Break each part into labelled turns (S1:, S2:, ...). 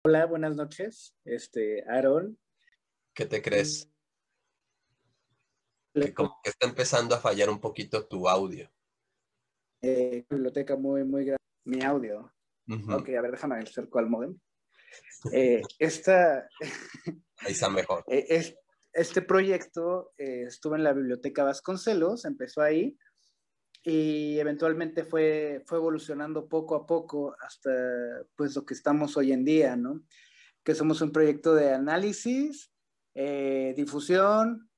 S1: Hola, buenas noches, Aaron.
S2: ¿Qué te crees? Que como que está empezando a fallar un poquito tu audio.
S1: Biblioteca muy grande. Mi audio. Ok,
S2: Ujú.
S1: a ver, déjame acerco al modem. Esta,
S2: Ahí está mejor.
S1: este proyecto estuvo en la Biblioteca Vasconcelos, empezó ahí y eventualmente fue evolucionando poco a poco hasta pues lo que estamos hoy en día, ¿no? Que somos un proyecto de análisis, difusión.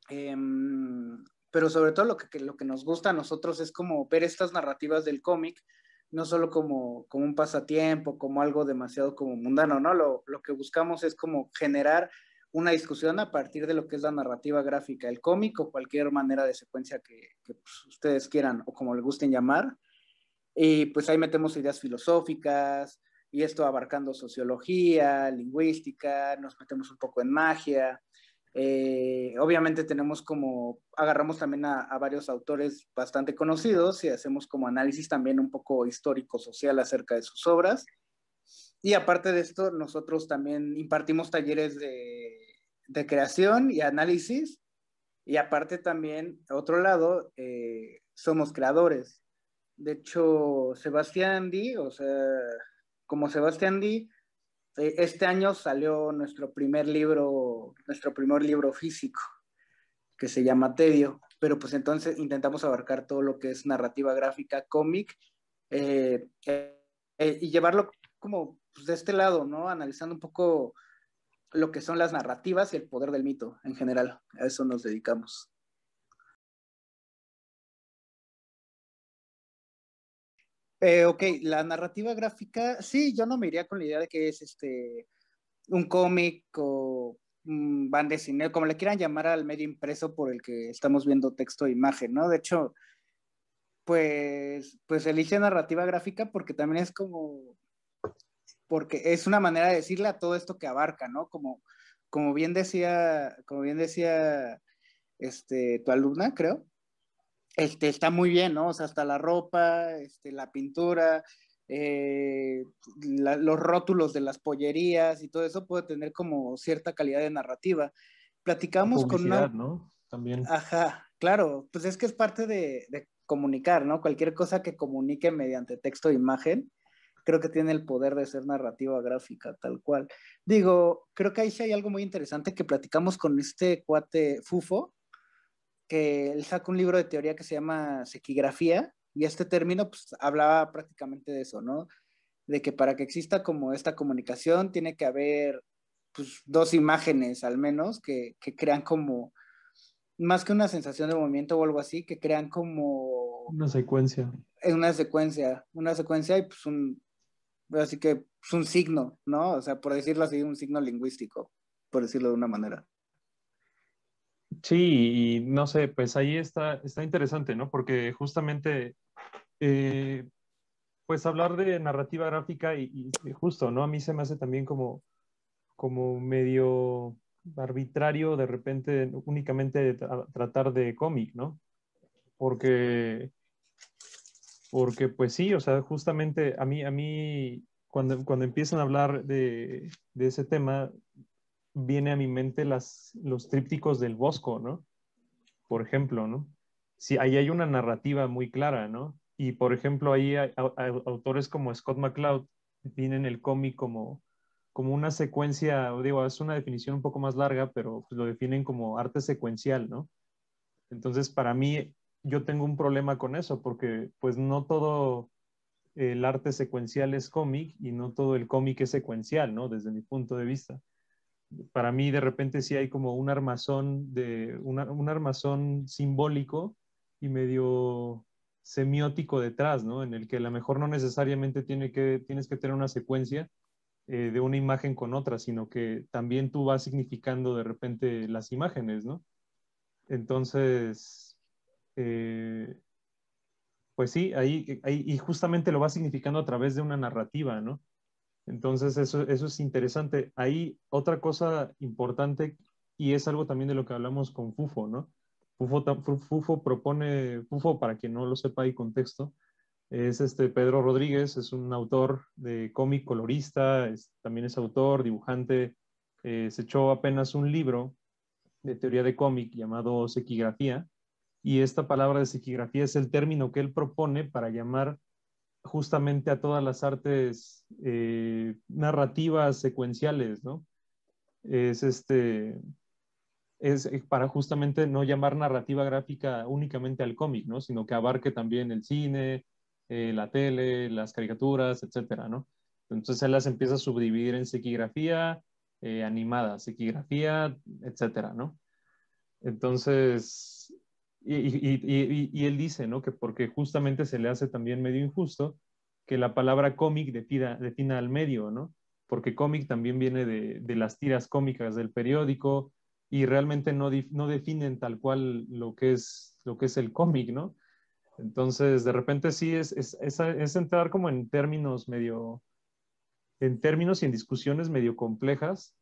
S1: Pero sobre todo lo que nos gusta a nosotros es como ver estas narrativas del cómic, no solo como un pasatiempo, como algo demasiado como mundano, ¿no? Lo que buscamos es como generar una discusión a partir de lo que es la narrativa gráfica, el cómic o cualquier manera de secuencia que pues, ustedes quieran o como le gusten llamar. Y pues ahí metemos ideas filosóficas y esto abarcando sociología, lingüística, nos metemos un poco en magia. Obviamente agarramos también a varios autores bastante conocidos y hacemos como análisis también un poco histórico-social acerca de sus obras. Y aparte de esto, nosotros también impartimos talleres de creación y análisis. Y aparte también, a otro lado, somos creadores. De hecho, Sebastián Di, o sea, como Sebastián Di, este año salió nuestro primer libro físico, que se llama Tedio, pero pues entonces intentamos abarcar todo lo que es narrativa gráfica, cómic, y llevarlo como pues, de este lado, ¿no? Analizando un poco lo que son las narrativas y el poder del mito en general. A eso nos dedicamos. Ok, la narrativa gráfica, sí, yo no me iría con la idea de que es un cómic o van de cine, como le quieran llamar al medio impreso por el que estamos viendo texto e imagen, ¿no? De hecho, pues elige narrativa gráfica porque también es porque es una manera de decirle a todo esto que abarca, ¿no? Como bien decía, tu alumna, creo, está muy bien, ¿no? O sea, hasta la ropa, la pintura, eh, los rótulos de las pollerías y todo eso puede tener como cierta calidad de narrativa. Platicamos con
S3: Publicidad, ¿no? También.
S1: ajá, claro, pues es que es parte de comunicar, ¿no? Cualquier cosa que comunique mediante texto e imagen, creo que tiene el poder de ser narrativa gráfica, tal cual. Digo, creo que ahí sí hay algo muy interesante que platicamos con este cuate Fufo, que él saca un libro de teoría que se llama sequigrafía, y este término pues hablaba prácticamente de eso, ¿no? De que para que exista como esta comunicación tiene que haber pues dos imágenes al menos que crean como, más que una sensación de movimiento o algo así, que crean como
S3: Una secuencia.
S1: en una secuencia y pues así que pues un signo, ¿no? O sea, por decirlo así, un signo lingüístico, por decirlo de una manera.
S3: Sí, y no sé, pues ahí está interesante, ¿no? Porque justamente, eh, pues hablar de narrativa gráfica y justo, ¿no? A mí se me hace también como medio arbitrario de repente únicamente tratar de cómic, ¿no? Porque, porque pues sí, o sea, justamente a mí cuando empiezan a hablar de ese tema, viene a mi mente los trípticos del Bosco, ¿no? Por ejemplo, ¿no? Sí, ahí hay una narrativa muy clara, ¿no? Y por ejemplo, ahí hay autores como Scott McCloud tienen el cómic como una secuencia, digo, es una definición un poco más larga, pero pues lo definen como arte secuencial, ¿no? Entonces, para mí, yo tengo un problema con eso, porque pues no todo el arte secuencial es cómic y no todo el cómic es secuencial, ¿no? Desde mi punto de vista. Para mí de repente sí hay como un armazón simbólico y medio semiótico detrás, ¿no? En el que a lo mejor no necesariamente tienes que tener una secuencia de una imagen con otra, sino que también tú vas significando de repente las imágenes, ¿no? Entonces, eh, pues sí, y justamente lo va significando a través de una narrativa, ¿no? Entonces, eso es interesante. Ahí otra cosa importante, y es algo también de lo que hablamos con Fufo, ¿no? Fufo propone, Fufo, para quien no lo sepa, y contexto, Es Pedro Rodríguez, es un autor de cómic colorista, también es autor, dibujante. Se echó apenas un libro de teoría de cómic llamado sequigrafía, y esta palabra de sequigrafía es el término que él propone para llamar justamente a todas las artes narrativas secuenciales, ¿no? Es para justamente no llamar narrativa gráfica únicamente al cómic, ¿no? Sino que abarque también el cine, la tele, las caricaturas, etcétera, ¿no? Entonces él las empieza a subdividir en sequigrafía animada, sequigrafía, etcétera, ¿no? Entonces, y él dice, ¿no? Que porque justamente se le hace también medio injusto que la palabra cómic defina al medio, ¿no? Porque cómic también viene de las tiras cómicas del periódico y realmente no definen tal cual lo que es el cómic, ¿no? Entonces, de repente sí es entrar como en términos y en discusiones medio complejas,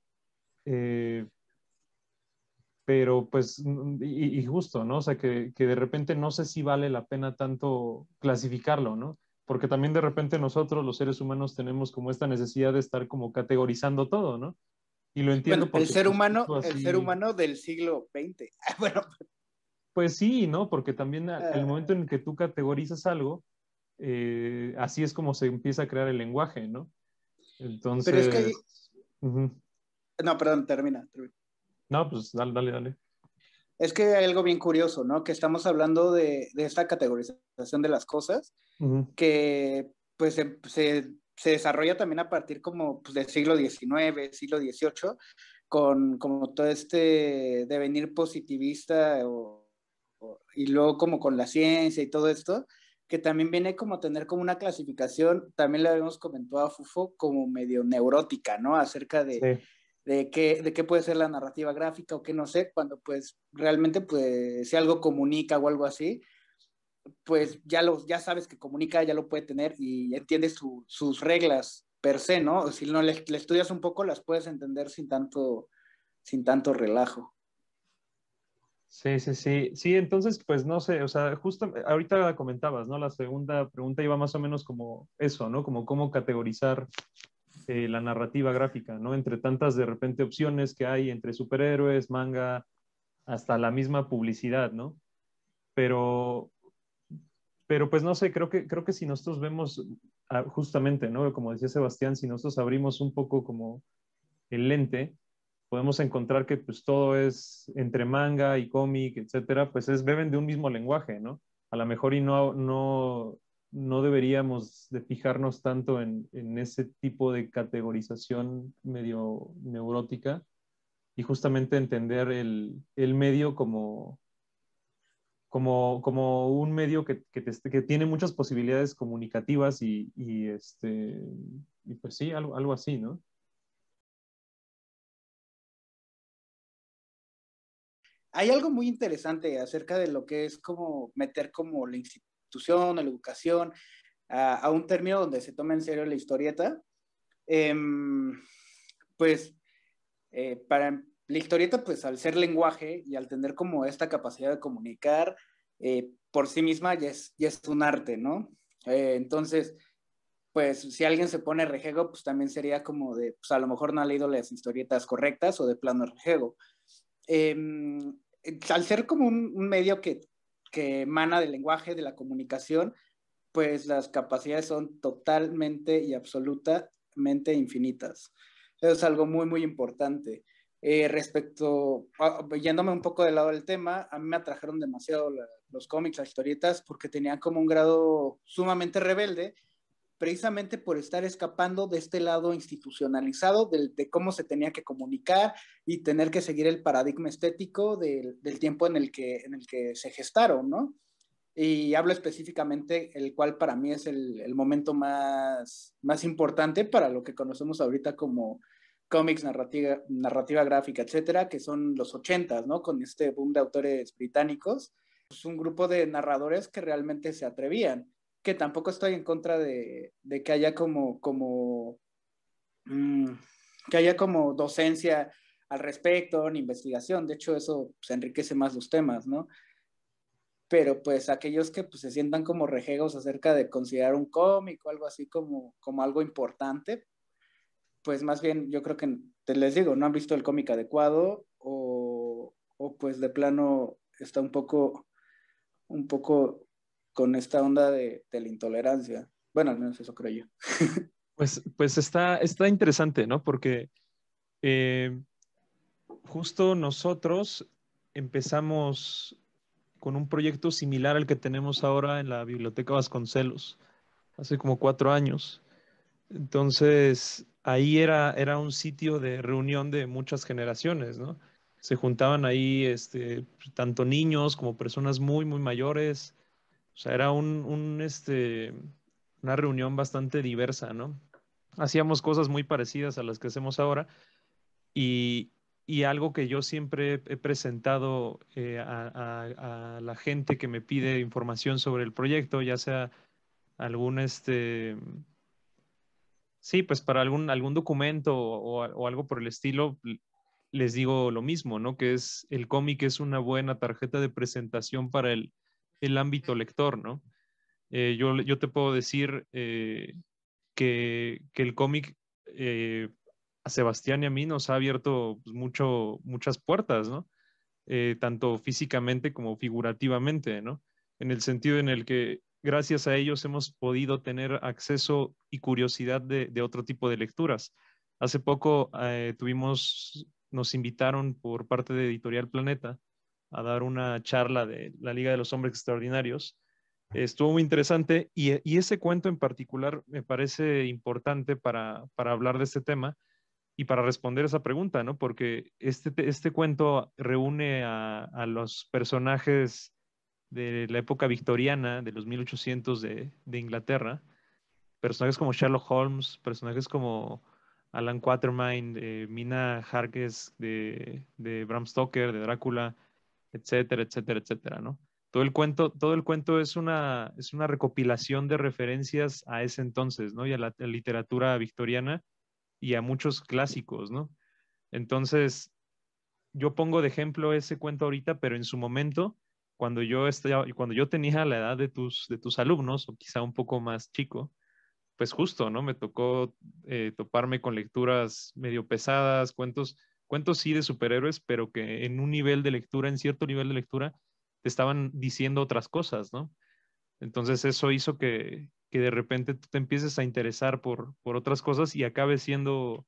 S3: eh, pero pues, y justo, ¿no? O sea, que de repente no sé si vale la pena tanto clasificarlo, ¿no? Porque también de repente nosotros, los seres humanos, tenemos como esta necesidad de estar como categorizando todo, ¿no? Y lo
S1: Bueno,
S3: entiendo porque pues, justo
S1: el ser
S3: así,
S1: humano del siglo XX. Bueno,
S3: pues sí, ¿no? Porque también el momento en el que tú categorizas algo, así es como se empieza a crear el lenguaje, ¿no?
S1: pero es que
S3: Entonces, ujú.
S1: no, perdón, termina.
S3: No, pues dale, dale, dale.
S1: Es que hay algo bien curioso, ¿no? Que estamos hablando de esta categorización de las cosas,
S3: Ujú.
S1: que pues se desarrolla también a partir como pues, del siglo XIX, siglo XVIII, con como todo este devenir positivista y luego como con la ciencia y todo esto, que también viene como a tener como una clasificación, también le habíamos comentado a Fufo, como medio neurótica, ¿no? Acerca
S3: Sí.
S1: de qué puede ser la narrativa gráfica o qué no sé, cuando pues realmente pues si algo comunica o algo así, pues ya sabes que comunica, ya lo puede tener y entiendes sus reglas per se, ¿no? Si no le estudias un poco, las puedes entender sin tanto relajo.
S3: Sí, sí, sí. Sí, entonces, pues no sé, o sea, justo ahorita comentabas, ¿no? La segunda pregunta iba más o menos como eso, ¿no? Como cómo categorizar la narrativa gráfica, ¿no? Entre tantas de repente opciones que hay entre superhéroes, manga, hasta la misma publicidad, ¿no? Pero, pero pues no sé, creo que si nosotros vemos justamente, ¿no? Como decía Sebastián, si nosotros abrimos un poco como el lente, podemos encontrar que pues todo es entre manga y cómic, etcétera, pues beben de un mismo lenguaje, ¿no? A lo mejor y no deberíamos de fijarnos tanto en ese tipo de categorización medio neurótica y justamente entender el medio como un medio que tiene muchas posibilidades comunicativas y pues sí, algo así, ¿no?
S1: Hay algo muy interesante acerca de lo que es como meter como la institución, la educación, a un término donde se toma en serio la historieta. Eh, pues para la historieta, pues al ser lenguaje y al tener como esta capacidad de comunicar, por sí misma ya es un arte, ¿no? Entonces, pues si alguien se pone rejego, pues también sería como de, pues a lo mejor no ha leído las historietas correctas o de plano rejego. Eh, al ser como un medio que emana del lenguaje, de la comunicación, pues las capacidades son totalmente y absolutamente infinitas. Eso es algo muy, muy importante. Yéndome un poco del lado del tema, a mí me atrajeron demasiado los cómics, las historietas, porque tenían como un grado sumamente rebelde, precisamente por estar escapando de este lado institucionalizado de cómo se tenía que comunicar y tener que seguir el paradigma estético del tiempo en el que se gestaron, ¿no? Y hablo específicamente el cual para mí es el momento más importante para lo que conocemos ahorita como cómics, narrativa gráfica, etcétera, que son los 80s, ¿no? Con este boom de autores británicos. Es un grupo de narradores que realmente se atrevían, que tampoco estoy en contra de que haya mmm, que haya como docencia al respecto, ni investigación. De hecho, eso pues, enriquece más los temas, ¿no? pero pues aquellos que pues, se sientan como rejegos acerca de considerar un cómic o algo así como algo importante, pues más bien yo creo que, te les digo, no han visto el cómic adecuado o pues de plano está un poco con esta onda de la intolerancia. Bueno, al menos eso creo yo.
S3: Pues está interesante, ¿no? Porque justo nosotros empezamos con un proyecto similar al que tenemos ahora en la Biblioteca Vasconcelos, hace como 4 años. Entonces, ahí era un sitio de reunión de muchas generaciones, ¿no? Se juntaban ahí tanto niños como personas muy, muy mayores. O sea, era una reunión bastante diversa, ¿no? Hacíamos cosas muy parecidas a las que hacemos ahora y, y algo que yo siempre he presentado a la gente que me pide información sobre el proyecto, ya sea algún, sí, pues para algún documento o algo por el estilo, les digo lo mismo, ¿no? Que es el cómic es una buena tarjeta de presentación para el ámbito lector, ¿no? Yo te puedo decir que el cómic a Sebastián y a mí nos ha abierto pues, muchas puertas, ¿no? Tanto físicamente como figurativamente, ¿no? En el sentido en el que gracias a ellos hemos podido tener acceso y curiosidad de otro tipo de lecturas. Hace poco nos invitaron por parte de Editorial Planeta a dar una charla de la Liga de los Hombres Extraordinarios. Estuvo muy interesante y ese cuento en particular me parece importante para hablar de este tema y para responder esa pregunta, ¿no? Porque este cuento reúne a los personajes de la época victoriana, de los 1800 de Inglaterra, personajes como Sherlock Holmes, personajes como Alan Quatermain, Mina Harkness de Bram Stoker, de Drácula, etcétera, etcétera, etcétera, ¿no? Todo el cuento es una recopilación de referencias a ese entonces, ¿no? Y a la literatura victoriana y a muchos clásicos, ¿no? Entonces, yo pongo de ejemplo ese cuento ahorita, pero en su momento, cuando yo tenía la edad de tus alumnos, o quizá un poco más chico, pues justo, ¿no? Me tocó toparme con lecturas medio pesadas, cuentos sí de superhéroes, pero que en un nivel de lectura, en cierto nivel de lectura, te estaban diciendo otras cosas, ¿no? Entonces eso hizo que de repente tú te empieces a interesar por otras cosas y acabes siendo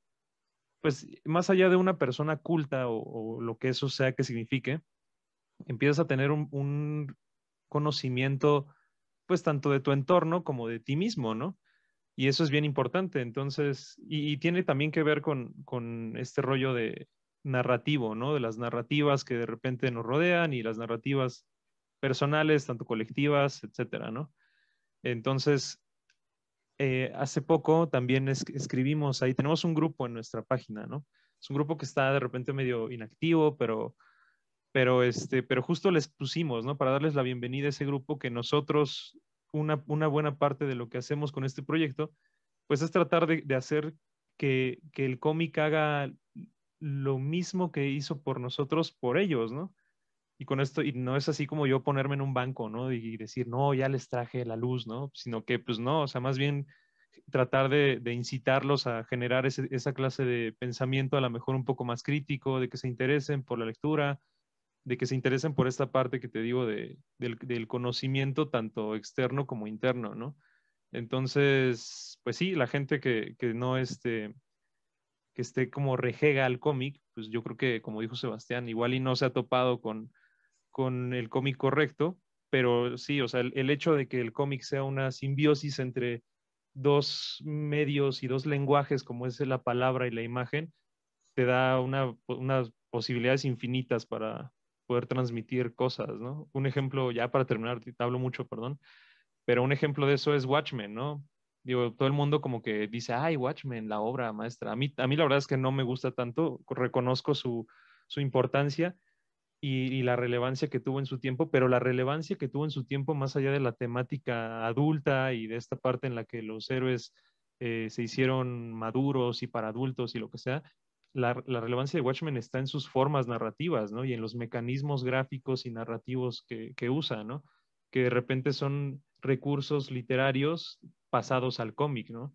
S3: pues más allá de una persona culta o lo que eso sea que signifique, empiezas a tener un conocimiento, pues tanto de tu entorno como de ti mismo, ¿no? Y eso es bien importante. Entonces, y tiene también que ver con este rollo de narrativo, ¿no? De las narrativas que de repente nos rodean y las narrativas personales, tanto colectivas, etcétera, ¿no? Entonces, hace poco también escribimos ahí, tenemos un grupo en nuestra página, ¿no? Es un grupo que está de repente medio inactivo, pero justo les pusimos, ¿no? Para darles la bienvenida a ese grupo que nosotros, una buena parte de lo que hacemos con este proyecto, pues es tratar de hacer que el cómic haga lo mismo que hizo por nosotros, por ellos, ¿no? Y con esto, y no es así como yo ponerme en un banco, ¿no? Y decir, no, ya les traje la luz, ¿no? Sino que, pues no, o sea, más bien tratar de incitarlos a generar esa clase de pensamiento a lo mejor un poco más crítico, de que se interesen por la lectura, de que se interesen por esta parte que te digo del conocimiento tanto externo como interno, ¿no? Entonces, pues sí, la gente que no que esté como rejega al cómic, pues yo creo que, como dijo Sebastián, igual y no se ha topado con el cómic correcto, pero sí, o sea, el hecho de que el cómic sea una simbiosis entre dos medios y dos lenguajes, como es la palabra y la imagen, te da unas posibilidades infinitas para poder transmitir cosas, ¿no? Un ejemplo, ya para terminar, te hablo mucho, perdón, pero un ejemplo de eso es Watchmen, ¿no? Digo, todo el mundo como que dice, ay, Watchmen, la obra maestra. A mí la verdad es que no me gusta tanto, reconozco su importancia y la relevancia que tuvo en su tiempo, pero la relevancia que tuvo en su tiempo, más allá de la temática adulta y de esta parte en la que los héroes se hicieron maduros y para adultos y lo que sea, la relevancia de Watchmen está en sus formas narrativas, ¿no? Y en los mecanismos gráficos y narrativos que usa, ¿no? que de repente son recursos literarios pasados al cómic, ¿no?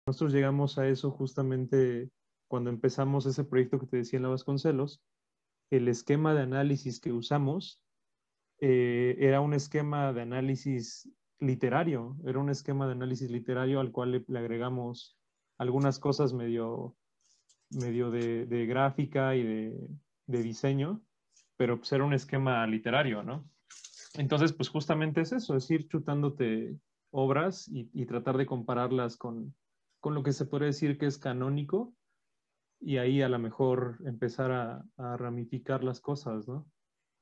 S3: Nosotros llegamos a eso justamente cuando empezamos ese proyecto que te decía en la Vasconcelos. El esquema de análisis que usamos era un esquema de análisis literario, era un esquema de análisis literario al cual le agregamos algunas cosas medio de gráfica y de diseño, pero pues era un esquema literario, ¿no? Entonces, pues justamente es eso, es ir chutándote obras y tratar de compararlas con lo que se puede decir que es canónico y ahí a lo mejor empezar a ramificar las cosas, ¿no?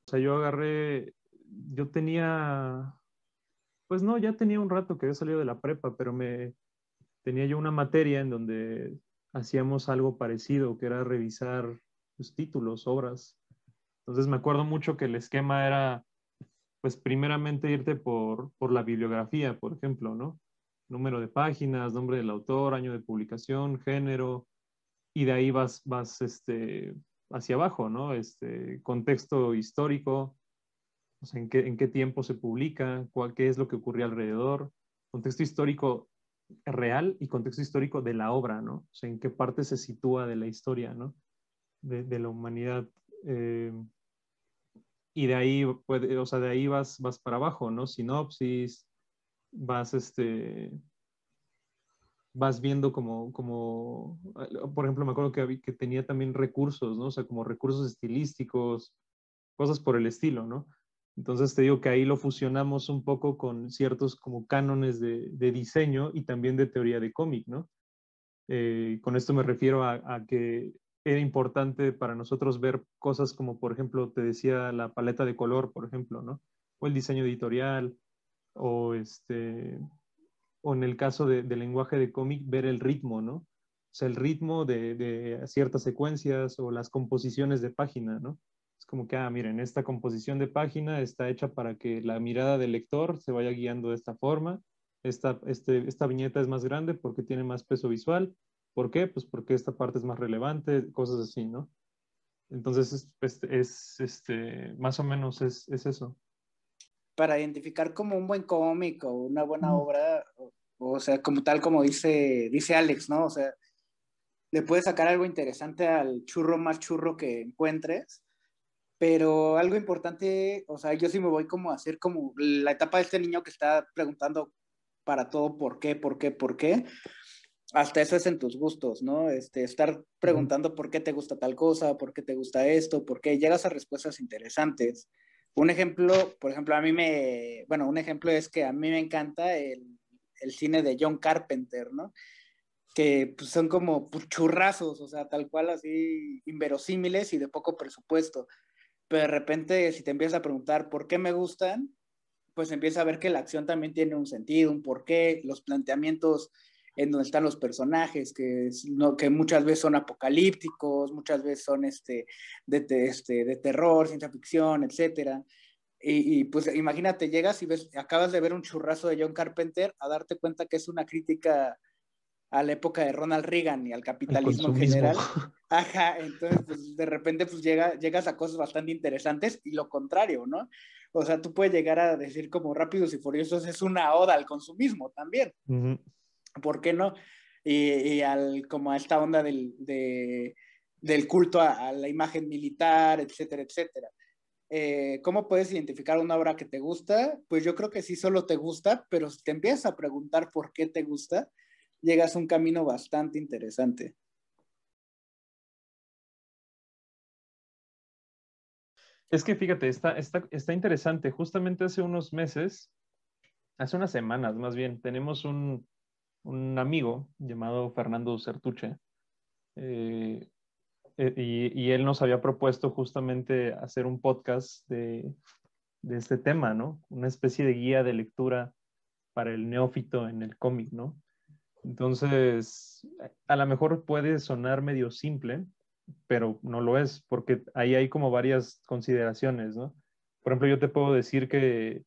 S3: O sea, yo tenía, pues no, ya tenía un rato que había salido de la prepa, pero tenía yo una materia en donde hacíamos algo parecido, que era revisar pues, títulos, obras. Entonces me acuerdo mucho que el esquema era, pues primeramente irte por la bibliografía, por ejemplo, ¿no? Número de páginas, nombre del autor, año de publicación, género, y de ahí vas hacia abajo, ¿no? Contexto histórico, o sea, en qué tiempo se publica, qué es lo que ocurrió alrededor, contexto histórico real y contexto histórico de la obra, ¿no? O sea, en qué parte se sitúa de la historia, ¿no? De la humanidad. Y de ahí, o sea, de ahí vas para abajo, ¿no? Sinopsis, vas, vas viendo por ejemplo, me acuerdo que tenía también recursos, ¿no? O sea, como recursos estilísticos, cosas por el estilo, ¿no? Entonces te digo que ahí lo fusionamos un poco con ciertos como cánones de diseño y también de teoría de cómic, ¿no? Con esto me refiero a que era importante para nosotros ver cosas como, por ejemplo, te decía la paleta de color, por ejemplo, ¿no? O el diseño editorial, o o en el caso de lenguaje de cómic, ver el ritmo, ¿no? O sea, el ritmo de ciertas secuencias o las composiciones de página, ¿no? Es como que, miren, esta composición de página está hecha para que la mirada del lector se vaya guiando de esta forma. Esta viñeta es más grande porque tiene más peso visual. ¿Por qué? Pues porque esta parte es más relevante, cosas así, ¿no? Entonces, más o menos es eso.
S1: Para identificar como un buen cómic o una buena
S3: Mm.
S1: obra, o sea, como tal como dice Alex, ¿no? O sea, le puedes sacar algo interesante al churro más churro que encuentres, pero algo importante, o sea, yo sí me voy como a hacer como la etapa de este niño que está preguntando para todo por qué, por qué, por qué, hasta eso es en tus gustos, ¿no? Estar preguntando por qué te gusta tal cosa, por qué te gusta esto, por qué llegas a respuestas interesantes. Un ejemplo, por ejemplo, bueno, un ejemplo es que a mí me encanta el cine de John Carpenter, ¿no? Que pues, son como churrazos, o sea, tal cual así inverosímiles y de poco presupuesto. Pero de repente, si te empiezas a preguntar por qué me gustan, pues empieza a ver que la acción también tiene un sentido, un porqué, los planteamientos en donde están los personajes, que muchas veces son apocalípticos, muchas veces son de terror, ciencia ficción, etcétera. Pues imagínate, llegas y acabas de ver un churrazo de John Carpenter a darte cuenta que es una crítica a la época de Ronald Reagan y al
S3: El
S1: capitalismo en
S3: consumismo.
S1: general. Ajá, entonces pues de repente pues llegas a cosas bastante interesantes y lo contrario, ¿no? O sea, tú puedes llegar a decir como Rápidos y Furiosos es una oda al consumismo también. ¿Por qué no? Como a esta onda del culto a la imagen militar, etcétera, etcétera. ¿Cómo puedes identificar una obra que te gusta? Pues yo creo que sí solo te gusta, pero si te empiezas a preguntar por qué te gusta, llegas a un camino bastante interesante.
S3: Es que fíjate, está interesante. Justamente hace unos meses, hace unas semanas más bien, tenemos un amigo llamado Fernando Certuche, eh, y él nos había propuesto justamente hacer un podcast de este tema, ¿no? Una especie de guía de lectura para el neófito en el cómic, ¿no? Entonces, a lo mejor puede sonar medio simple, pero no lo es, porque ahí hay como varias consideraciones, ¿no? Por ejemplo, yo te puedo decir que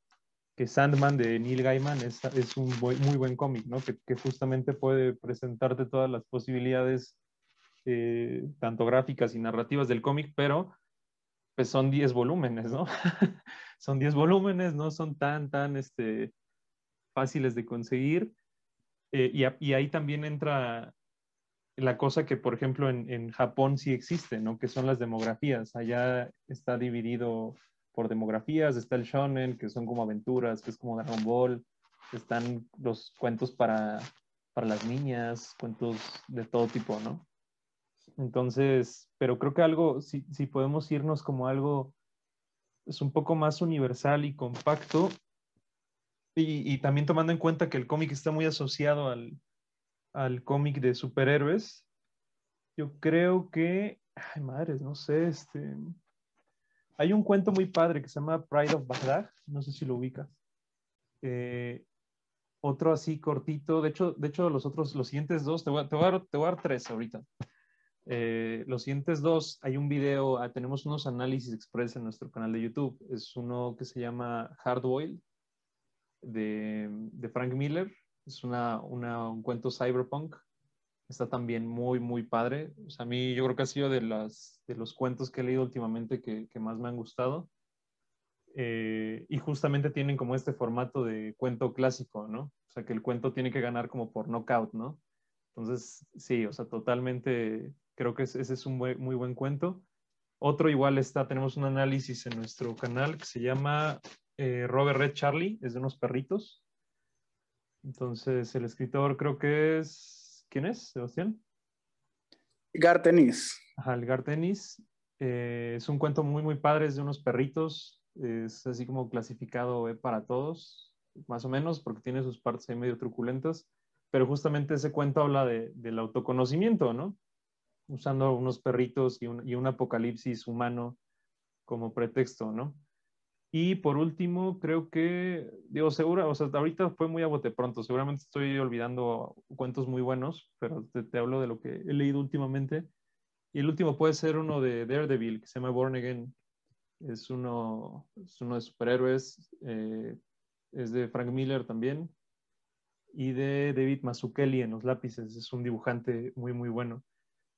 S3: Sandman de Neil Gaiman es un muy buen cómic, ¿no? Que justamente puede presentarte todas las posibilidades tanto gráficas y narrativas del cómic, pero pues son 10 volúmenes, ¿no? Son 10 volúmenes, no son tan fáciles de conseguir. Y ahí también entra la cosa que, por ejemplo, en Japón sí existe, ¿no? Que son las demografías. Allá está dividido por demografías. Está el shonen, que son como aventuras, que es como Dragon Ball. Están los cuentos para las niñas, cuentos de todo tipo, ¿no? Entonces, pero creo que algo, si podemos irnos como algo es un poco más universal y compacto, y también tomando en cuenta que el cómic está muy asociado al cómic de superhéroes, yo creo que, ay madres, no sé, hay un cuento muy padre que se llama Pride of Baghdad, no sé si lo ubicas. Otro así cortito, de hecho los siguientes dos, te voy a dar tres ahorita. Los siguientes dos, hay un video, tenemos unos análisis express en nuestro canal de YouTube. Es uno que se llama Hardboiled de Frank Miller. Es un cuento cyberpunk. Está también muy, muy padre. O sea, a mí yo creo que ha sido de los cuentos que he leído últimamente que más me han gustado. Y justamente tienen como este formato de cuento clásico, ¿no? O sea, que el cuento tiene que ganar como por knockout, ¿no? Entonces, sí, o sea, totalmente creo que ese es un muy buen cuento. Otro igual tenemos un análisis en nuestro canal que se llama Robert Red Charlie, es de unos perritos. Entonces, el escritor creo que es, ¿quién es, Sebastián?
S1: Garth Ennis.
S3: Ajá, el Garth Ennis. Es un cuento muy, muy padre, es de unos perritos. Es así como clasificado para todos, más o menos, porque tiene sus partes ahí medio truculentas. Pero justamente ese cuento habla del autoconocimiento, ¿no? Usando unos perritos y un apocalipsis humano como pretexto, ¿no? Y por último, creo que, digo, seguro, o sea, ahorita fue muy a bote pronto, seguramente estoy olvidando cuentos muy buenos, pero te hablo de lo que he leído últimamente. Y el último puede ser uno de Daredevil, que se llama Born Again. Es uno de superhéroes, es de Frank Miller también, y de David Mazzucchelli en los lápices, es un dibujante muy, muy bueno.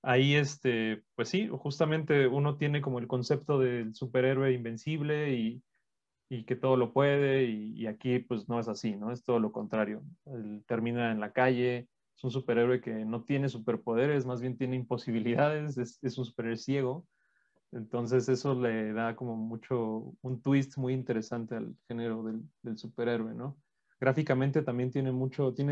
S3: Ahí, pues sí, justamente uno tiene como el concepto del superhéroe invencible y que todo lo puede, y aquí pues no es así, ¿no? Es todo lo contrario. Él termina en la calle, es un superhéroe que no tiene superpoderes, más bien tiene imposibilidades, es un superhéroe ciego. Entonces eso le da como un twist muy interesante al género del superhéroe, ¿no? Gráficamente también tiene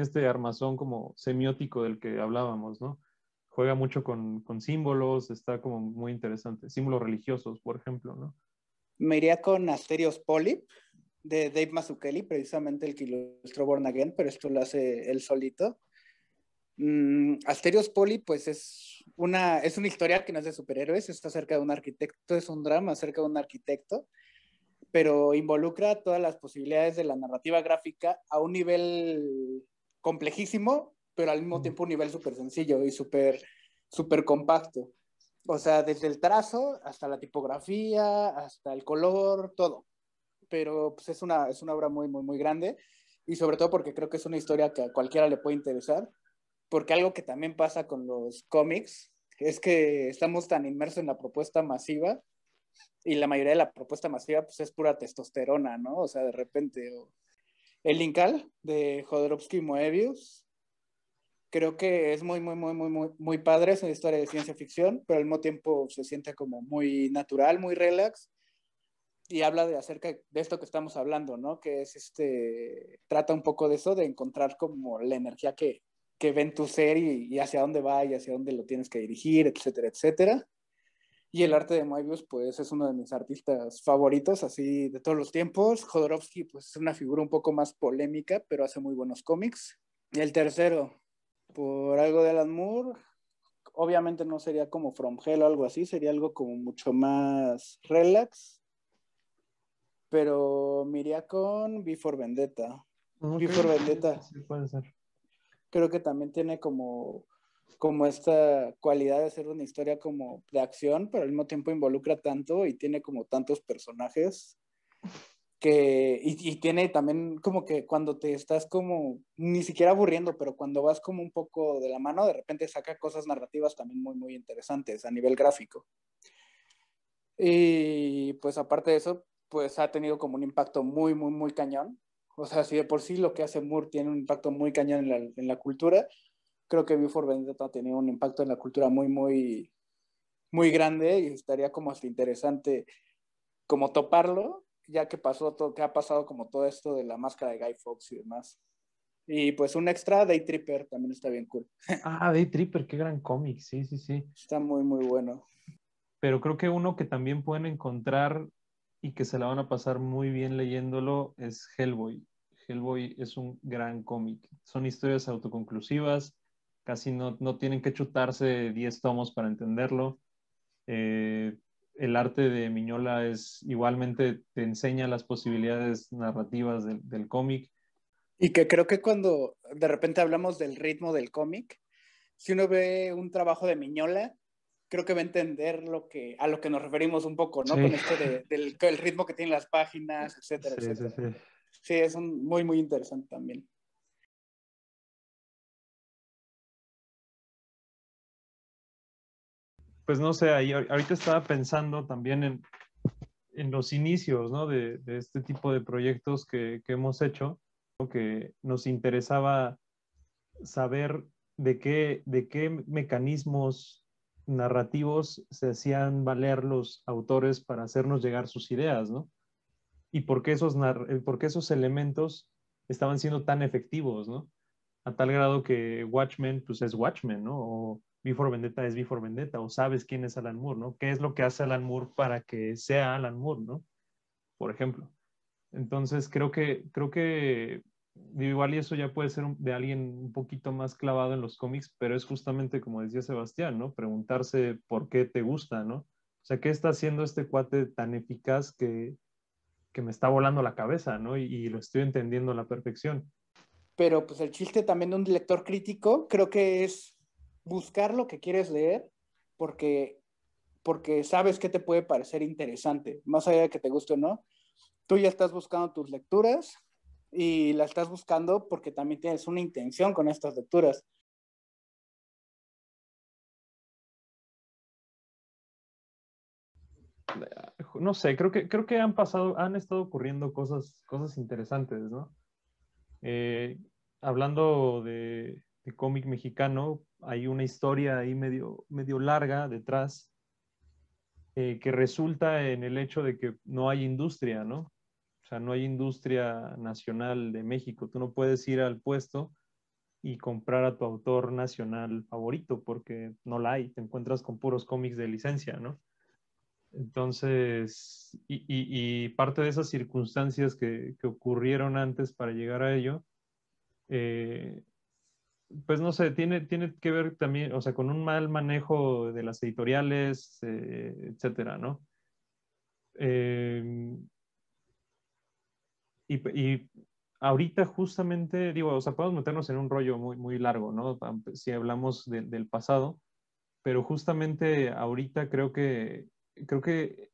S3: este armazón como semiótico del que hablábamos, ¿no? Juega mucho con símbolos, está como muy interesante. Símbolos religiosos, por ejemplo, ¿no?
S1: Me iría con Asterios Polyp, de Dave Mazzucchelli, precisamente el que ilustró Born Again, pero esto lo hace él solito. Asterios Polyp, pues es una historia que no es de superhéroes, está acerca de un arquitecto, es un drama acerca de un arquitecto, pero involucra todas las posibilidades de la narrativa gráfica a un nivel complejísimo, pero al mismo tiempo un nivel súper sencillo y súper compacto. O sea, desde el trazo hasta la tipografía, hasta el color, todo. Pero pues es una obra muy, muy, muy grande y sobre todo porque creo que es una historia que a cualquiera le puede interesar, porque algo que también pasa con los cómics es que estamos tan inmersos en la propuesta masiva y la mayoría de la propuesta masiva pues es pura testosterona, ¿no? O sea, de repente, el Incal de Jodorowsky y Moebius, creo que es muy, muy, muy, muy, muy, muy padre, es una historia de ciencia ficción, pero al mismo tiempo se siente como muy natural, muy relax, y habla acerca de esto que estamos hablando, ¿no? Que es trata un poco de eso, de encontrar como la energía que ve en tu ser y hacia dónde va y hacia dónde lo tienes que dirigir, etcétera, etcétera. Y el arte de Moebius, pues es uno de mis artistas favoritos, así de todos los tiempos. Jodorowsky, pues es una figura un poco más polémica, pero hace muy buenos cómics. Y el tercero, por algo de Alan Moore, obviamente no sería como From Hell o algo así, sería algo como mucho más relax, pero me iría con V for Vendetta.
S3: Okay.
S1: V for Vendetta.
S3: Sí, puede ser.
S1: Creo que también tiene como esta cualidad de ser una historia como de acción, pero al mismo tiempo involucra tanto y tiene como tantos personajes y tiene también como que cuando te estás como, ni siquiera aburriendo, pero cuando vas como un poco de la mano, de repente saca cosas narrativas también muy, muy interesantes a nivel gráfico. Y pues aparte de eso, pues ha tenido como un impacto muy, muy, muy cañón. O sea, si de por sí lo que hace Moore tiene un impacto muy cañón en la cultura, creo que V for Vendetta ha tenido un impacto en la cultura muy, muy, muy grande y estaría como hasta interesante como toparlo, ya que pasó todo, que ha pasado como todo esto de la máscara de Guy Fawkes y demás. Y pues un extra, Day Tripper, también está bien cool.
S3: Ah, Day Tripper, qué gran cómic, sí, sí, sí.
S1: Está muy, muy bueno.
S3: Pero creo que uno que también pueden encontrar y que se la van a pasar muy bien leyéndolo es Hellboy. Hellboy es un gran cómic. Son historias autoconclusivas, casi no tienen que chutarse 10 tomos para entenderlo. El arte de Miñola es igualmente, te enseña las posibilidades narrativas del cómic.
S1: Y que creo que cuando de repente hablamos del ritmo del cómic, si uno ve un trabajo de Miñola, creo que va a entender a lo que nos referimos un poco, ¿no?
S3: Sí,
S1: Con esto del ritmo que tienen las páginas, etcétera,
S3: sí, sí,
S1: etcétera.
S3: sí.
S1: Sí, es muy, muy interesante también.
S3: Pues no sé, ahorita estaba pensando también en los inicios, ¿no? De este tipo de proyectos que hemos hecho, ¿no? Que nos interesaba saber de qué mecanismos narrativos se hacían valer los autores para hacernos llegar sus ideas, ¿no? Y por qué esos elementos estaban siendo tan efectivos, ¿no? A tal grado que Watchmen, pues es Watchmen, ¿no? O V for Vendetta es V for Vendetta, o sabes quién es Alan Moore, ¿no? ¿Qué es lo que hace Alan Moore para que sea Alan Moore, ¿no? Por ejemplo. Entonces, creo que igual y eso ya puede ser de alguien un poquito más clavado en los cómics, pero es justamente como decía Sebastián, ¿no? Preguntarse por qué te gusta, ¿no? O sea, ¿qué está haciendo este cuate tan eficaz que me está volando la cabeza, ¿no? Y lo estoy entendiendo a la perfección.
S1: Pero pues el chiste también de un lector crítico creo que es buscar lo que quieres leer porque, porque sabes que te puede parecer interesante, más allá de que te guste o no. Tú ya estás buscando tus lecturas y la estás buscando porque también tienes una intención con estas lecturas.
S3: No sé, creo que han estado ocurriendo cosas interesantes, ¿no? Eh, hablando de cómic mexicano, hay una historia ahí medio larga detrás, que resulta en el hecho de que no hay industria, ¿no? O sea, no hay industria nacional de México. Tú no puedes ir al puesto y comprar a tu autor nacional favorito porque no la hay. Te encuentras con puros cómics de licencia, ¿no? Entonces, y parte de esas circunstancias que ocurrieron antes para llegar a ello, eh, pues no sé, tiene que ver también, o sea, con un mal manejo de las editoriales, etcétera, ¿no? Eh, y ahorita justamente, digo, o sea, podemos meternos en un rollo muy largo, ¿no? Si hablamos del pasado, pero justamente ahorita creo que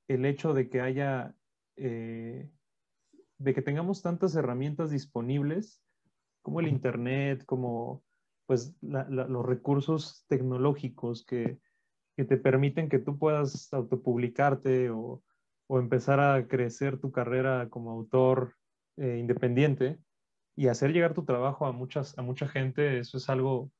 S3: el hecho de que haya, eh, de que tengamos tantas herramientas disponibles, como el Internet, como pues los recursos tecnológicos que te permiten que tú puedas autopublicarte o empezar a crecer tu carrera como autor independiente y hacer llegar tu trabajo a mucha gente, eso es algo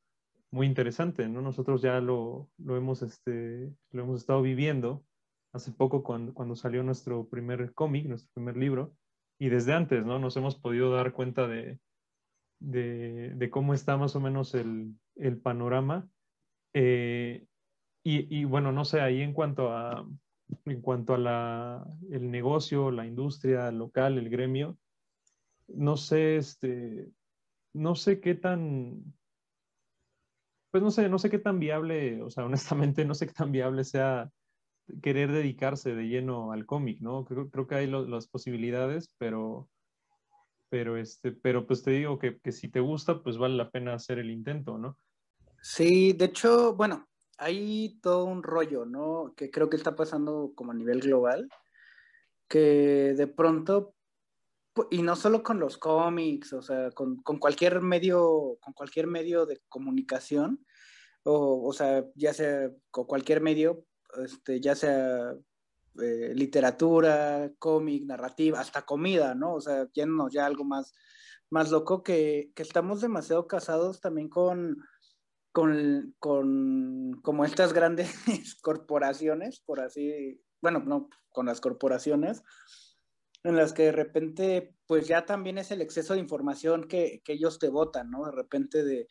S3: muy interesante, ¿no? Nosotros ya lo hemos estado viviendo hace poco cuando salió nuestro primer cómic, nuestro primer libro, y desde antes, ¿no? Nos hemos podido dar cuenta de cómo está más o menos el panorama. Eh, y bueno, no sé, ahí en cuanto a el negocio, la industria local, el gremio, no sé, no sé qué tan, pues no sé qué tan viable, o sea, honestamente no sé qué tan viable sea querer dedicarse de lleno al cómic, ¿no? Creo que hay las posibilidades, pero pues te digo que si te gusta, pues vale la pena hacer el intento, ¿no?
S1: Sí, de hecho, bueno, hay todo un rollo, ¿no? Que creo que está pasando como a nivel global, que de pronto Y no solo con los cómics, o sea, con cualquier medio, de comunicación, o sea, ya sea con cualquier medio, ya sea literatura, cómic, narrativa, hasta comida, ¿no? O sea, yéndonos ya algo más loco, que estamos demasiado casados también con como estas grandes corporaciones, por así, bueno, no, con las corporaciones, en las que de repente, pues ya también es el exceso de información que ellos te botan, ¿no? De repente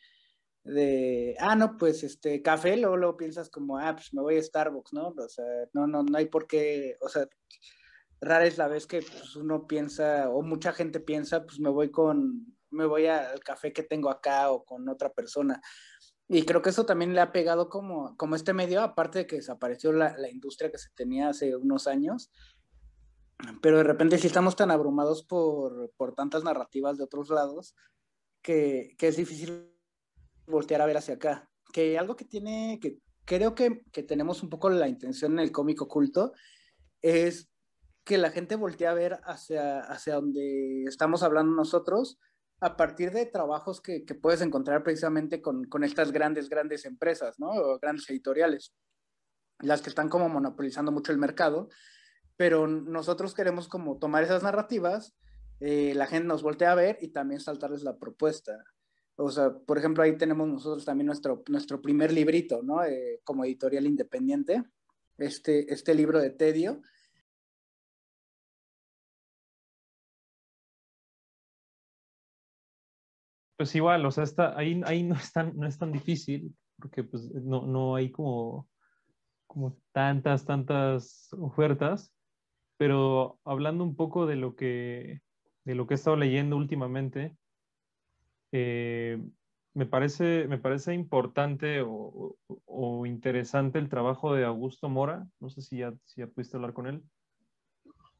S1: no, pues café, luego piensas como, pues me voy a Starbucks, ¿no? O sea, no hay por qué, o sea, rara es la vez que pues, uno piensa, o mucha gente piensa, pues me voy al café que tengo acá o con otra persona. Y creo que eso también le ha pegado como este medio, aparte de que desapareció la industria que se tenía hace unos años, pero de repente sí estamos tan abrumados por tantas narrativas de otros lados que es difícil voltear a ver hacia acá. Que algo que creo que tenemos un poco la intención en el cómic oculto es que la gente voltee a ver hacia donde estamos hablando nosotros a partir de trabajos que puedes encontrar precisamente con estas grandes empresas, ¿no? O grandes editoriales, las que están como monopolizando mucho el mercado, pero nosotros queremos como tomar esas narrativas, la gente nos voltea a ver y también saltarles la propuesta. O sea, por ejemplo, ahí tenemos nosotros también nuestro primer librito, ¿no? Como editorial independiente, este libro de Tedio.
S3: Pues igual, o sea, ahí no es tan difícil, porque pues no hay como tantas ofertas, pero hablando un poco de lo que he estado leyendo últimamente, eh, me parece importante o interesante el trabajo de Augusto Mora. No sé si ya pudiste hablar con él,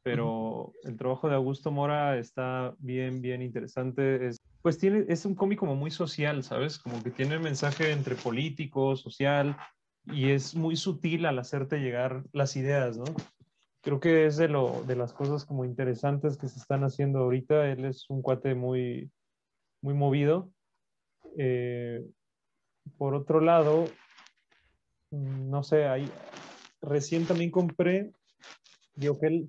S3: pero el trabajo de Augusto Mora está bien interesante. Pues es un cómic como muy social, ¿sabes? Como que tiene el mensaje entre político, social, y es muy sutil al hacerte llegar las ideas, ¿no? Creo que es de las cosas como interesantes que se están haciendo ahorita. Él es un cuate muy movido. Eh, por otro lado, no sé, recién también compré, digo que él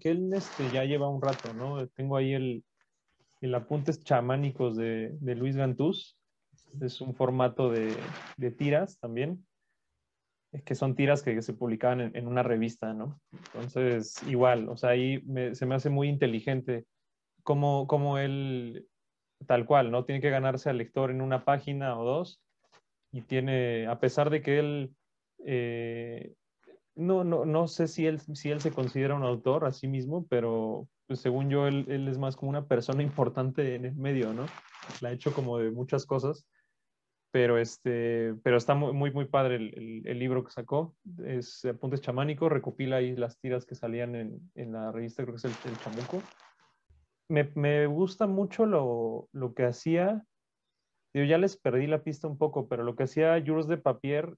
S3: ya lleva un rato, ¿no? Tengo ahí el Apuntes Chamánicos de Luis Gantús. Es un formato de tiras también, que son tiras que se publicaban en una revista, ¿no? Entonces, igual, o sea, ahí se me hace muy inteligente como él, tal cual, ¿no? Tiene que ganarse al lector en una página o dos, y a pesar de que él, no sé si él se considera un autor a sí mismo, pero pues, según yo, él es más como una persona importante en el medio, ¿no? La ha hecho como de muchas cosas, pero está muy padre el libro que sacó. Es Apuntes Chamánicos, recopila ahí las tiras que salían en la revista, creo que es el Chamuco. Me gusta mucho lo que hacía. Yo ya les perdí la pista un poco, pero lo que hacía Jules de Papier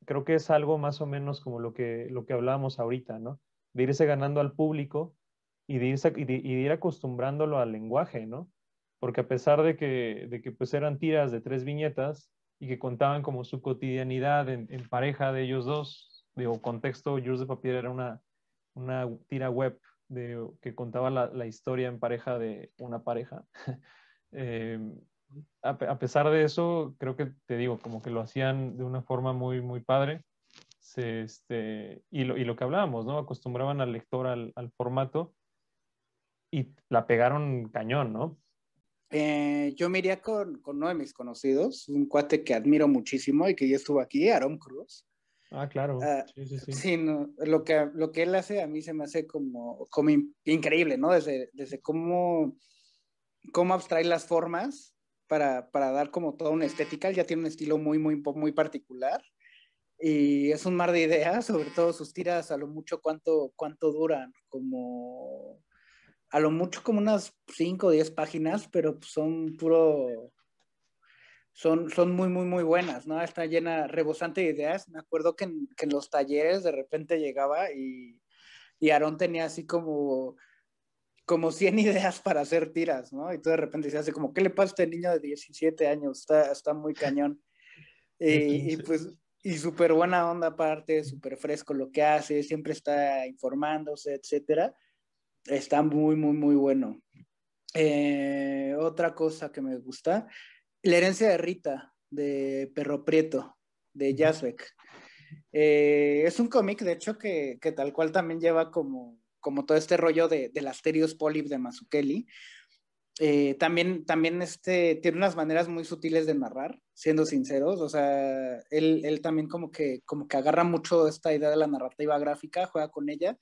S3: creo que es algo más o menos como lo que hablábamos ahorita, ¿no? De irse ganando al público y de ir acostumbrándolo al lenguaje, ¿no? Porque a pesar de que pues eran tiras de 3 viñetas y que contaban como su cotidianidad en pareja de ellos dos, digo, contexto, Jules de Papier era una tira web que contaba la historia en pareja de una pareja. Eh, a pesar de eso, creo que te digo, como que lo hacían de una forma muy padre. Y lo que hablábamos, ¿no? Acostumbraban al lector al formato y la pegaron cañón, ¿no?
S1: Yo me iría con uno de mis conocidos, un cuate que admiro muchísimo y que ya estuvo aquí, Aaron Cruz.
S3: Ah, claro.
S1: Ah,
S3: Sí.
S1: sí, no, lo que él hace a mí se me hace como increíble, ¿no? Desde cómo abstrae las formas para dar como toda una estética. Él ya tiene un estilo muy particular y es un mar de ideas, sobre todo sus tiras a lo mucho cuánto duran, como a lo mucho como unas 5 o 10 páginas, pero pues son muy buenas, ¿no? Está llena, rebosante de ideas. Me acuerdo que en los talleres de repente llegaba y Aarón tenía así como como 100 ideas para hacer tiras, ¿no? Y tú de repente se hace como, ¿qué le pasa a este niño de 17 años? Está muy cañón. Y pues, y súper buena onda aparte, súper fresco lo que hace, siempre está informándose, etcétera. Está muy, muy, muy bueno. Otra cosa que me gusta, La herencia de Rita, de Perro Prieto, de Yazbek. Es un cómic, de hecho, que tal cual también lleva como todo este rollo del Asterios Polyp de Mazzucchelli. También tiene unas maneras muy sutiles de narrar, siendo sinceros. O sea, él también como que agarra mucho esta idea de la narrativa gráfica, juega con ella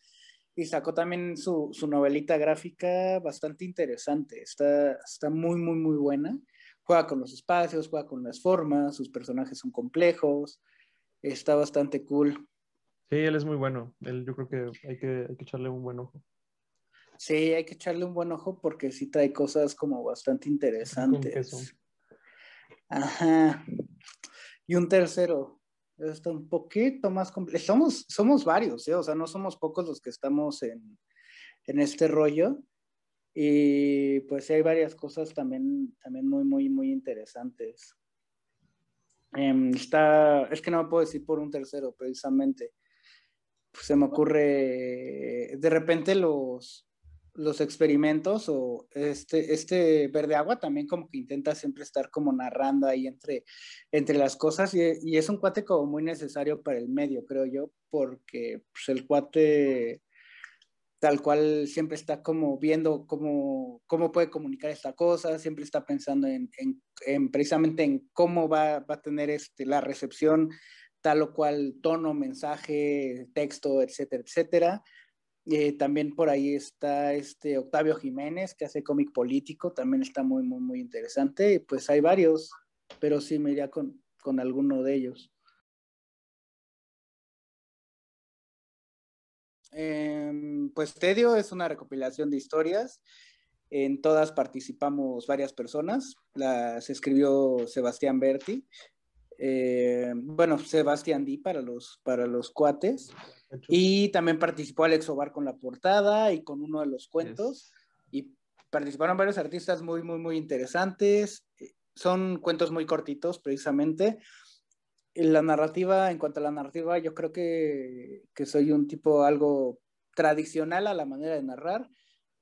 S1: y sacó también su novelita gráfica bastante interesante. Está muy, muy, muy buena. Juega con los espacios, juega con las formas, sus personajes son complejos, está bastante cool.
S3: Sí, él es muy bueno. Él, yo creo que hay que echarle un buen ojo.
S1: Sí, hay que echarle un buen ojo porque sí trae cosas como bastante
S3: Con queso.
S1: interesantes. Ajá. Y un tercero, está un poquito más complejo. Somos varios, ¿eh? O sea, no somos pocos los que estamos en este rollo. Y pues sí hay varias cosas también muy, muy, muy interesantes. Es que no me puedo decir por un tercero, precisamente. Pues se me ocurre de repente los experimentos o este Verde Agua también como que intenta siempre estar como narrando ahí entre las cosas y es un cuate como muy necesario para el medio, creo yo, porque pues, el cuate tal cual siempre está como viendo cómo puede comunicar esta cosa, siempre está pensando en precisamente en cómo va a tener la recepción, tal o cual tono, mensaje, texto, etcétera, etcétera. También por ahí está Octavio Jiménez, que hace cómic político, también está muy, muy, muy interesante. Y pues hay varios, pero sí me iría con alguno de ellos. Pues Tedio es una recopilación de historias. En todas participamos varias personas. Las escribió Sebastián Berti. Bueno, Sebastián Di para los cuates.
S3: Hecho.
S1: Y también participó Alex Obar con la portada y con uno de los cuentos.
S3: Yes.
S1: Y participaron varios artistas muy, muy, muy interesantes. Son cuentos muy cortitos, precisamente. En cuanto a la narrativa, yo creo que soy un tipo algo tradicional a la manera de narrar,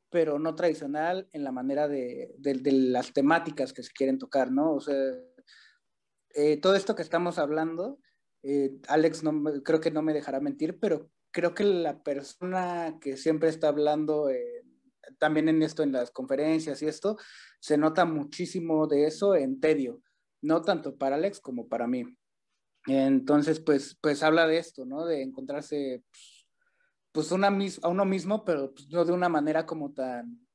S1: pero no tradicional en la manera de las temáticas que se quieren tocar, ¿no? O sea, todo esto que estamos hablando, Alex creo que no me dejará mentir, pero creo que la persona que siempre está hablando, también en esto, en las conferencias y esto, se nota muchísimo de eso en Tedio, no tanto para Alex como para mí. Entonces, pues habla de esto, ¿no? De encontrarse pues a uno mismo, pero pues, no de una manera como tan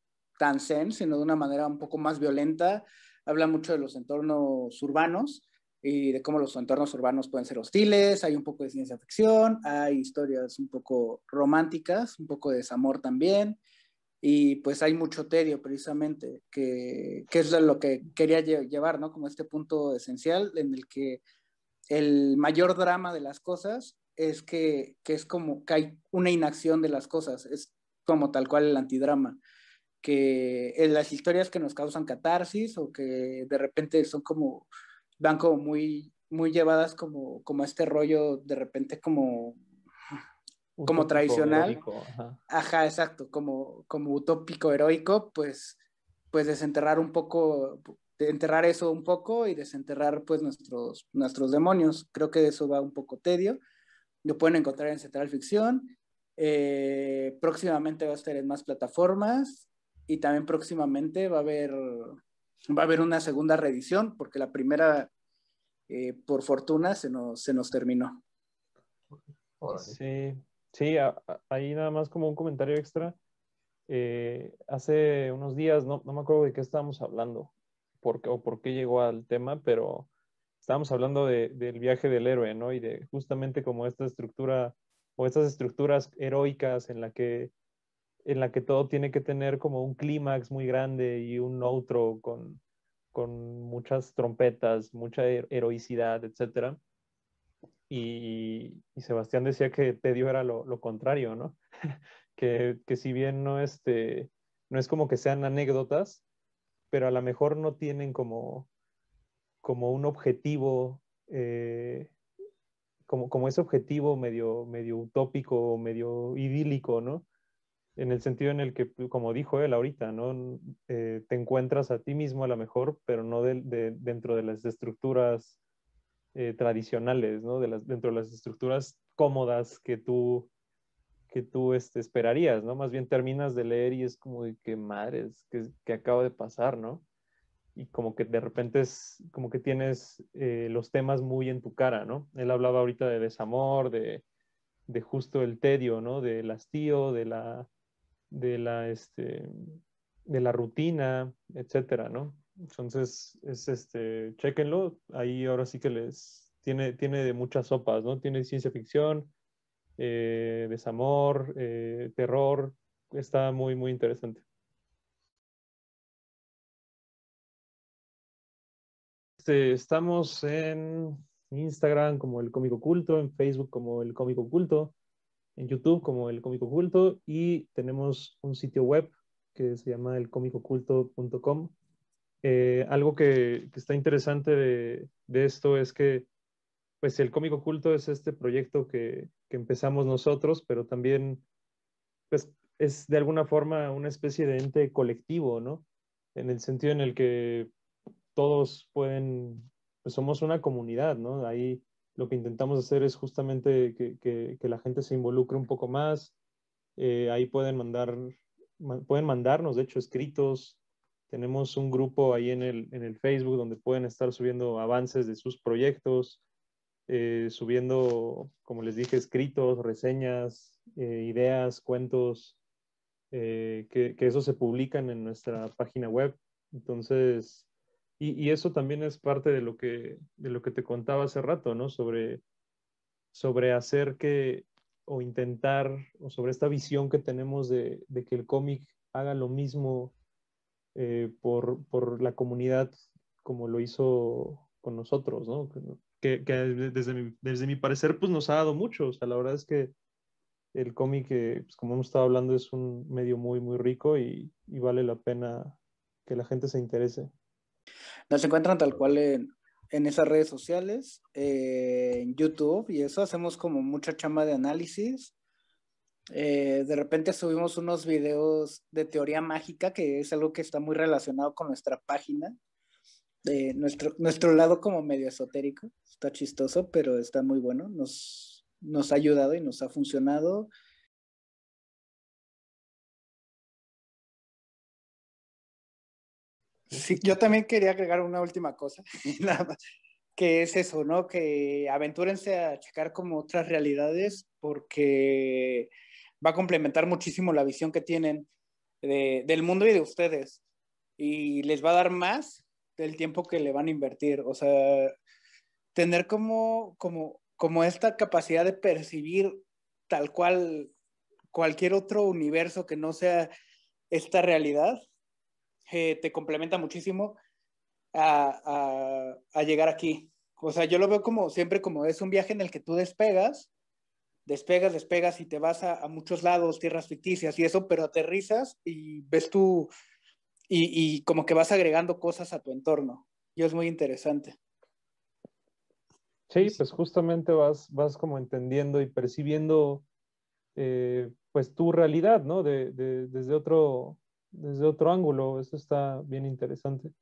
S1: zen, sino de una manera un poco más violenta. Habla mucho de los entornos urbanos y de cómo los entornos urbanos pueden ser hostiles. Hay un poco de ciencia ficción, hay historias un poco románticas, un poco de desamor también. Y pues hay mucho tedio precisamente, que es lo que quería llevar, ¿no? Como este punto esencial en el que el mayor drama de las cosas es que es como que hay una inacción de las cosas, es como tal cual el antidrama, que en las historias que nos causan catarsis o que de repente van como muy, muy llevadas como este rollo de repente como
S3: Utópico,
S1: tradicional,
S3: heroico. Ajá.
S1: ajá, exacto, como utópico, heroico, pues desenterrar un poco, de enterrar eso un poco y desenterrar pues nuestros demonios. Creo que de eso va un poco Tedio. Lo pueden encontrar en Central Ficción. Próximamente va a estar en más plataformas y también próximamente va a haber una segunda reedición porque la primera, por fortuna, se nos terminó.
S2: Órale.
S3: Sí, sí, ahí nada más como un comentario extra. Hace unos días, no me acuerdo de qué estábamos hablando o por qué llegó al tema, pero estábamos hablando del viaje del héroe, ¿no? Y de justamente como esta estructura o estas estructuras heroicas en la que todo tiene que tener como un clímax muy grande y un outro con muchas trompetas, mucha heroicidad, etcétera. Y Sebastián decía que Tedio era lo contrario, ¿no? Que si bien no, no es como que sean anécdotas, pero a lo mejor no tienen como un objetivo, como ese objetivo medio utópico, medio idílico, ¿no? En el sentido en el que, como dijo él ahorita, ¿no? Te encuentras a ti mismo a lo mejor, pero no dentro de las estructuras tradicionales, ¿no? Dentro de las estructuras cómodas que tú esperarías, ¿no? Más bien terminas de leer y es como de que madres, que acaba de pasar, ¿no? Y como que de repente es como que tienes los temas muy en tu cara, ¿no? Él hablaba ahorita de desamor, de justo el tedio, ¿no? Del hastío, de la, este, de la rutina, etcétera, ¿no? Entonces, chéquenlo, ahí ahora sí que tiene de muchas sopas, ¿no? Tiene ciencia ficción, desamor, terror, está muy, muy interesante. Estamos en Instagram como El Cómico Oculto, en Facebook como El Cómico Oculto, en YouTube como El Cómico Oculto y tenemos un sitio web que se llama elcomicoculto.com. Algo que está interesante de esto es que pues El Cómico Oculto es este proyecto que empezamos nosotros, pero también pues es de alguna forma una especie de ente colectivo, ¿no? En el sentido en el que todos pueden, pues somos una comunidad, ¿no? Ahí lo que intentamos hacer es justamente que la gente se involucre un poco más. Ahí pueden mandarnos, de hecho, escritos. Tenemos un grupo ahí en el Facebook donde pueden estar subiendo avances de sus proyectos, subiendo, como les dije, escritos, reseñas, ideas, cuentos, que eso se publican en nuestra página web. Entonces, y eso también es parte de lo que te contaba hace rato, ¿no? Sobre hacer o intentar, o sobre esta visión que tenemos de que el cómic haga lo mismo por la comunidad como lo hizo con nosotros, ¿no? Que desde mi parecer, pues nos ha dado mucho. O sea, la verdad es que el cómic, pues, como hemos estado hablando, es un medio muy, muy rico y vale la pena que la gente se interese.
S1: Nos encuentran tal cual en esas redes sociales, en YouTube y eso, hacemos como mucha chamba de análisis. De repente subimos unos videos de teoría mágica, que es algo que está muy relacionado con nuestra página. Nuestro lado como medio esotérico, está chistoso, pero está muy bueno, nos ha ayudado y nos ha funcionado. Sí, yo también quería agregar una última cosa, nada más, que es eso, ¿no? Que aventúrense a checar como otras realidades porque va a complementar muchísimo la visión que tienen del mundo y de ustedes y les va a dar más del tiempo que le van a invertir. O sea, tener como esta capacidad de percibir tal cual cualquier otro universo que no sea esta realidad, te complementa muchísimo a llegar aquí. O sea, yo lo veo como siempre como es un viaje en el que tú despegas y te vas a muchos lados, tierras ficticias y eso, pero aterrizas y ves tú y como que vas agregando cosas a tu entorno. Y es muy interesante.
S3: Sí, pues justamente vas como entendiendo y percibiendo pues tu realidad, ¿no? Desde otro ángulo. Eso está bien interesante.